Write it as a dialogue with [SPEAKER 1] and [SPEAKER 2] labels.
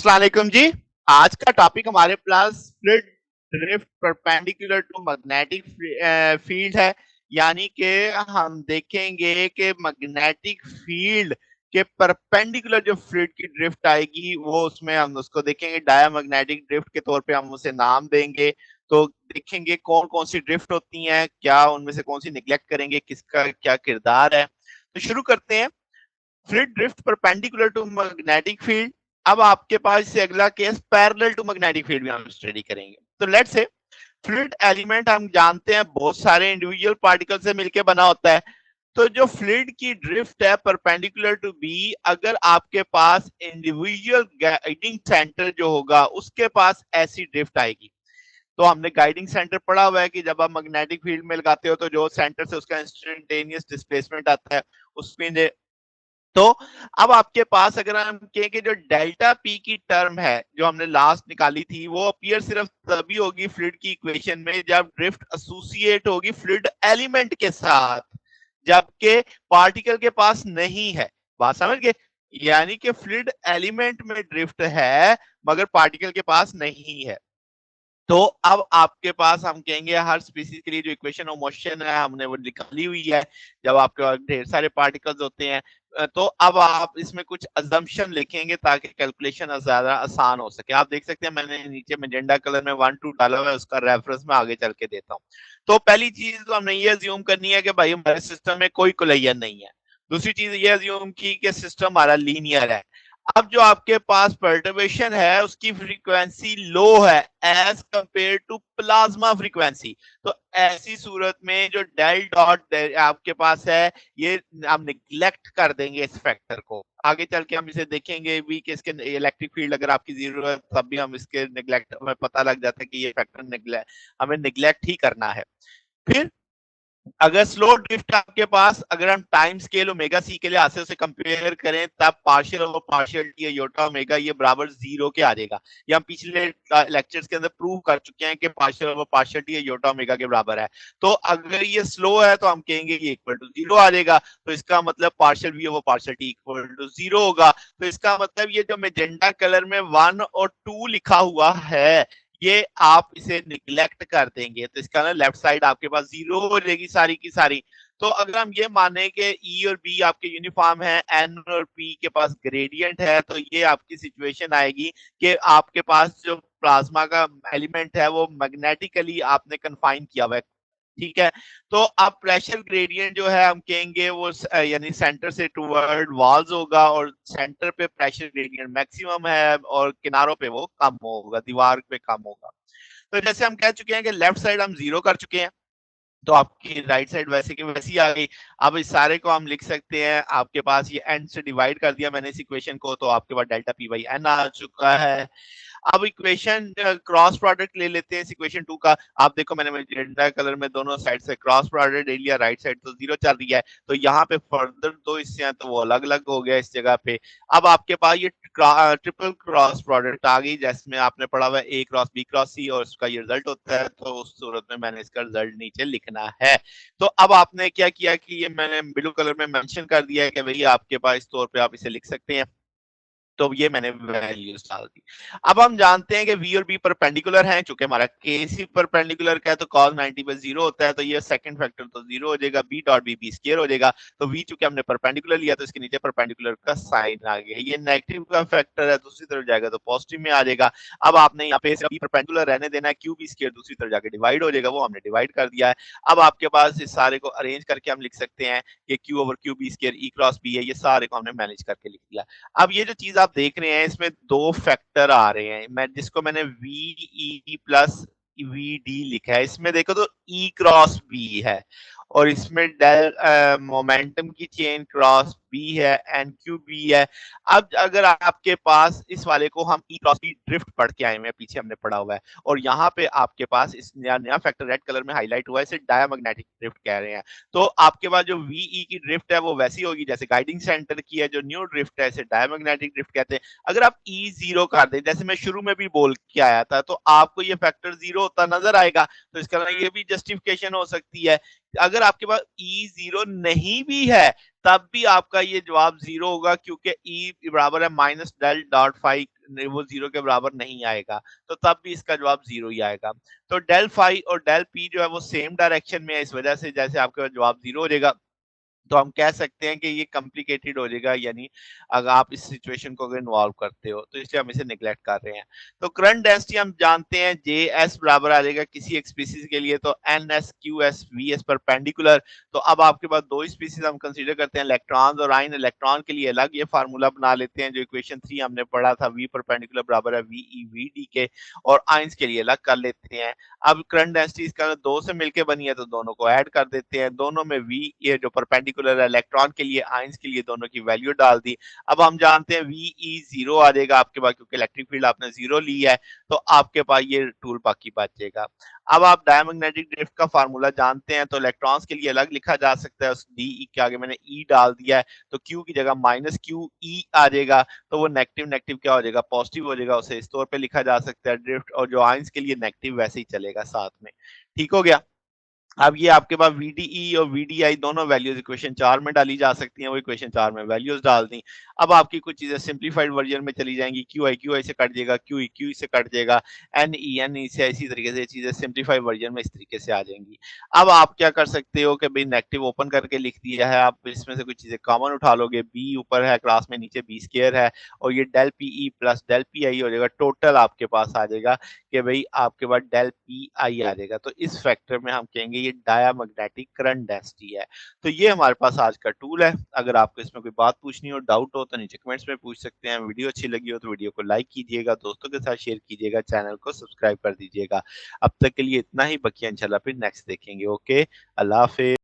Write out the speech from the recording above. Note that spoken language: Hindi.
[SPEAKER 1] अस्सलाम वालेकुम जी। आज का टॉपिक हमारे पास fluid drift perpendicular to magnetic field है। यानी कि हम देखेंगे कि मैग्नेटिक फील्ड के परपेंडिकुलर जो फ्लूइड की ड्रिफ्ट आएगी वो उसमें हम उसको देखेंगे डायमैग्नेटिक ड्रिफ्ट के तौर पे हम उसे नाम देंगे। तो देखेंगे कौन कौन सी ड्रिफ्ट होती हैं, क्या उनमें से कौन सी निगलेक्ट करेंगे, किसका क्या किरदार है। तो शुरू करते हैं। Fluid drift perpendicular to magnetic field. अब आपके पास से अगला case parallel to magnetic field भी हम स्टडी करेंगे। तो लेट्स से फ्लूइड एलिमेंट हम जानते हैं बहुत सारे इंडिविजुअल पार्टिकल से मिलकर बना होता है। तो जो फ्लूइड की ड्रिफ्ट है परपेंडिकुलर टू बी, अगर आपके पास इंडिविजुअल गाइडिंग सेंटर जो होगा उसके पास ऐसी ड्रिफ्ट आएगी। तो हमने गाइडिंग सेंटर पढ़ा हुआ है कि जब आप मैग्नेटिक फील्ड में लगाते हो तो जो सेंटर से उसका इंस्टेंटेनियस डिस्प्लेसमेंट आता है उसमें तो अब आपके पास अगर हम कहें कि जो डेल्टा पी की टर्म है जो हमने लास्ट निकाली थी वो अपीयर सिर्फ तभी होगी फ्लूइड की इक्वेशन में जब ड्रिफ्ट एसोसिएट होगी फ्लूइड एलिमेंट के साथ, जबकि पार्टिकल के पास नहीं है। बात समझ गए? यानी कि फ्लूइड एलिमेंट में ड्रिफ्ट है मगर पार्टिकल के पास नहीं है। तो अब आपके पास हम कहेंगे हर स्पीसीज के लिए जो इक्वेशन ऑफ मोशन है हमने वो निकाली हुई है। जब आपके पास ढेर सारे पार्टिकल्स होते हैं तो अब आप इसमें कुछ अजम्पशन लिखेंगे ताकि कैलकुलेशन ज्यादा आसान हो सके। आप देख सकते हैं मैंने नीचे मैजेंडा कलर में 1 2 डाला हुआ है, उसका रेफरेंस मैं आगे चल के देता हूँ। तो पहली चीज तो हमने ये अज्यूम करनी है कि भाई हमारे सिस्टम में कोई कोलिजन नहीं है। दूसरी चीज ये अज्यूम की कि सिस्टम हमारा लीनियर है। अब जो आपके पास पर्टर्बेशन है उसकी फ्रीक्वेंसी लो है as compare to plasma frequency. तो ऐसी सूरत में जो डेल डॉट आपके पास है ये हम निग्लेक्ट कर देंगे इस फैक्टर को। आगे चल के हम इसे देखेंगे भी कि इसके इलेक्ट्रिक फील्ड अगर आपकी जीरो है तब भी हम इसके निग्लेक्ट हमें पता लग जाता है कि ये फैक्टर निग्लेक्ट हमें निग्लेक्ट ही करना है। फिर अगर स्लो ड्रिफ्ट आपके पास अगर हम टाइम स्केल ओमेगा सी के लिए से कंपेयर करें तब पार्शियल और पार्शियल टी योटा ओमेगा ये बराबर जीरो के आ जाएगा। ये हम पिछले लेक्चर्स के अंदर प्रूव कर चुके हैं कि पार्शियल और पार्शियल टी योटा ओमेगा के बराबर है। तो अगर ये स्लो है तो हम कहेंगे ये इक्वल टू जीरो आ जाएगा। तो इसका मतलब partial v over partial t equal to zero होगा। तो इसका मतलब ये जो मेजेंडा कलर में 1 और 2 लिखा हुआ है ये आप इसे निग्लेक्ट कर देंगे तो इसका ना लेफ्ट साइड आपके पास जीरो हो जाएगी सारी की सारी। तो अगर हम ये माने कि ई और बी आपके यूनिफॉर्म है, एन और पी के पास ग्रेडियंट है, तो ये आपकी सिचुएशन आएगी कि आपके पास जो प्लाज्मा का एलिमेंट है वो मैग्नेटिकली आपने कन्फाइन किया हुआ है। ठीक है। तो अब प्रेशर ग्रेडियंट जो है हम कहेंगे वो यानी सेंटर से टुवर्ड वॉल्स होगा और सेंटर पे प्रेशर ग्रेडियंट मैक्सिमम है और किनारों पे वो कम होगा, दीवार पे कम होगा। तो जैसे हम कह चुके हैं कि लेफ्ट साइड हम जीरो कर चुके हैं तो आपकी राइट साइड वैसे की वैसी आ गई। अब इस सारे को हम लिख सकते हैं, आपके पास ये एन से डिवाइड कर दिया मैंने इस इक्वेशन को तो आपके पास डेल्टा पी बाई एन आ चुका है। अब इक्वेशन क्रॉस प्रोडक्ट ले लेते हैं इस इक्वेशन 2 का। आप देखो मैंने मैजेंटा कलर में दोनों साइड से क्रॉस प्रोडक्ट ले लिया, राइट साइड तो जीरो चल रही है तो यहाँ पे फर्दर दो हिस्से हैं तो वो अलग अलग हो गया इस जगह पे। अब आपके पास ये ट्रिपल क्रॉस प्रोडक्ट आ गई जिसमें आपने पढ़ा हुआ है ए क्रॉस बी क्रॉस सी और उसका ये रिजल्ट होता है तो उस सूरत में मैंने इसका रिजल्ट नीचे लिखना है। तो अब आपने क्या किया कि ये मैंने ब्लू कलर में मेंशन कर दिया है कि भाई आपके पास इस तौर पे आप इसे लिख सकते हैं। तो ये मैंने वैल्यूज डाल दी। अब हम जानते हैं कि v और b परपेंडिकुलर हैं, चूंकि हमारा केस ही परपेंडिकुलर का है तो cos 90 पर जीरो होता है तो ये सेकंड फैक्टर तो जीरो हो जाएगा, b dot b b square हो जाएगा। तो v चूंकि हमने परपेंडिकुलर लिया तो इसके नीचे परपेंडिकुलर का साइन आ गया। ये नेगेटिव का फैक्टर है, दूसरी तरफ जाएगा तो पॉजिटिव में आ जाएगा। अब आपने यहाँ पे b परपेंडिकुलर रहने देना है, q b स्क्वायर दूसरी तरफ जाके डिवाइड हो जाएगा, वो हमने डिवाइड कर दिया है। अब आपके पास इस सारे को अरेंज करके हम लिख सकते हैं कि q over q b square e cross b है, ये सारे को हमने मैनेज करके लिख दिया। अब ये जो चीज आप देख रहे हैं इसमें दो फैक्टर आ रहे हैं, मैं जिसको मैंने वी प्लस वी डी लिखा है, इसमें देखो तो ई क्रॉस बी है और इसमें डेल मोमेंटम की चेन क्रॉस बी है, एन क्यू बी है। अब अगर आपके पास इस वाले को हम ई क्रॉस बी ड्रिफ्ट पढ़ के आए हैं, पीछे हमने पढ़ा हुआ है और यहाँ पे आपके पास इस नया फैक्टर रेड कलर में हाईलाइट हुआ है, इसे डायमैग्नेटिक ड्रिफ्ट कह रहे हैं। तो आपके पास जो वीई की ड्रिफ्ट है वो वैसी होगी जैसे गाइडिंग सेंटर की है, जो न्यू ड्रिफ्ट है इसे डायमैग्नेटिक ड्रिफ्ट कहते हैं। अगर आप ई जीरो कर दें जैसे मैं शुरू में भी बोल के आया था तो आपको ये फैक्टर जीरो होता नजर आएगा। तो इसका ये भी जस्टिफिकेशन हो सकती है अगर आपके पास ई 0 नहीं भी है, तब भी आपका ये जवाब 0 होगा क्योंकि ई बराबर है माइनस डेल डॉट फाई, वो 0 के बराबर नहीं आएगा, तो तब भी इसका जवाब 0 ही आएगा। तो डेल फाई और डेल पी जो है वो सेम डायरेक्शन में है, इस वजह से जैसे आपके पास जवाब 0 हो जाएगा, तो हम कह सकते हैं कि ये कॉम्प्लिकेटेड हो जाएगा, यानी अगर आप इस सिचुएशन को अगर इन्वॉल्व करते हो, तो इसलिए हम इसे नेग्लेक्ट कर रहे हैं। तो करंट डेंसिटी हम जानते हैं JS बराबर आ जाएगा किसी एक स्पीशीज के लिए तो NS QS VS परपेंडिकुलर। तो अब आपके पास दो स्पीशीज हम कंसीडर करते हैं, इलेक्ट्रॉन्स और आयन। इलेक्ट्रॉन के लिए अलग ये फार्मूला बना लेते हैं, जो इक्वेशन 3 हमने पढ़ा था, V परपेंडिकुलर बराबर है VE VD के, और आयंस के लिए अलग कर लेते हैं। अब करंट डेंसिटी इसका दो से मिलकर बनी है, तो दोनों को ऐड कर देते हैं। दोनों में V ये जो परपेंडिकुलर है इलेक्ट्रॉन के लिए, आयंस के लिए, दोनों की वैल्यू डाल दी। अब हम जानते हैं VE 0 आ जाएगा आपके पास, क्योंकि इलेक्ट्रिक फील्ड आपने 0 ली है, तो आपके पास ये टूल बाकी बचेगा। अब आप डायमैग्नेटिक ड्रिफ्ट का फार्मूला जानते हैं, तो इलेक्ट्रॉन्स के लिए अलग लिखा जा सकता है, उस DE के आगे मैंने E डाल दिया है, तो Q की जगह माइनस QE आ जाएगा, तो वो नेगेटिव नेगेटिव क्या हो जाएगा, पॉजिटिव हो जाएगा, उसे इस तौर पे लिखा जा सकता है ड्रिफ्ट, और जो आयंस के लिए नेगेटिव वैसे ही चलेगा साथ में। ठीक हो गया। अब ये आपके पास VDE और VDI दोनों वैल्यूज इक्वेशन 4 में डाली जा सकती हैं, वो इक्वेशन 4 में वैल्यूज डाल दी। अब आपकी कुछ चीजें सिंपलीफाइड वर्जन में चली जाएंगी, QI से कट जाएगा, QE से कट जाएगा, NE से, इसी तरीके से चीजें सिंपलीफाइड वर्जन में इस तरीके से आ जाएंगी। अब आप क्या कर सकते हो कि भाई नेगेटिव ओपन करके लिख दिया है, आप इसमें से कुछ चीजें कॉमन उठा लोगे, B ऊपर है क्लास में, नीचे B स्क्वायर है, और ये del PE plus del PI हो जाएगा, टोटल आपके पास आ जाएगा कि भाई आपके पास डेल PI आ जाएगा। तो इस फैक्टर में हम कहेंगे ये डायमैग्नेटिक करंट डेंसिटी है। तो ये हमारे पास आज का टूल है। अगर आपको इसमें कोई बात पूछनी हो, डाउट हो, तो नीचे कमेंट्स में पूछ सकते हैं। वीडियो अच्छी लगी हो तो वीडियो को लाइक कीजिएगा, दोस्तों के साथ शेयर कीजिएगा, चैनल को सब्सक्राइब कर दीजिएगा। अब तक के लिए इतना ही, बकिया इंशाल्लाह फिर नेक्स्ट देखेंगे। ओके, अल्लाह हाफिज।